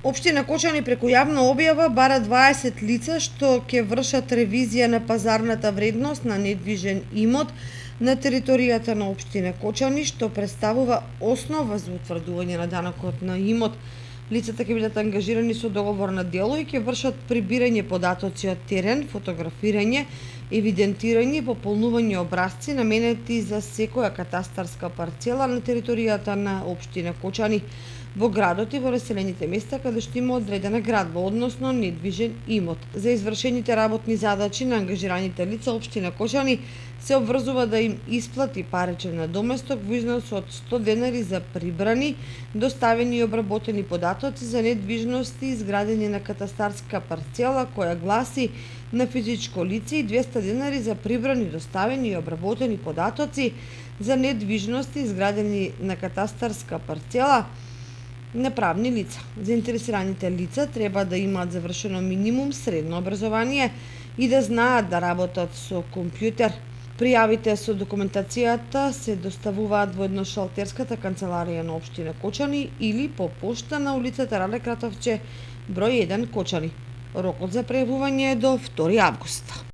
Општина Кочани преку јавна објава бара 20 лица што ќе вршат ревизија на пазарната вредност на недвижен имот на територијата на општина Кочани, што представува основа за утврдување на данокот на имот. Лицата ќе бидат ангажирани со договор на дело и ќе вршат прибирање податоци од терен, фотографирање, евидентирање и пополнување образци наменети за секоја катастарска парцела на територијата на општина Кочани во градот и во населените места каде што има одредена градба, односно недвижен имот. За извршените работни задачи на ангажираните лица општина Кочани се обврзува да им исплати паричен надоместок во износ од 100 денари за прибрани, доставени и обработени податоци за недвижности изградени на катастарска парцела која гласи на физичко лице и 200 денари за прибрани, доставени и обработени податоци за недвижности изградени на катастарска парцела на правни лица. Заинтересираните лица треба да имаат завршено минимум средно образование и да знаат да работат со компјутер. Пријавите со документацијата се доставуваат во едношалтерската канцеларија на општина Кочани или по пошта на улицата Рале Кратовче, број 1 Кочани. Рокот за пријавување е до 2 август.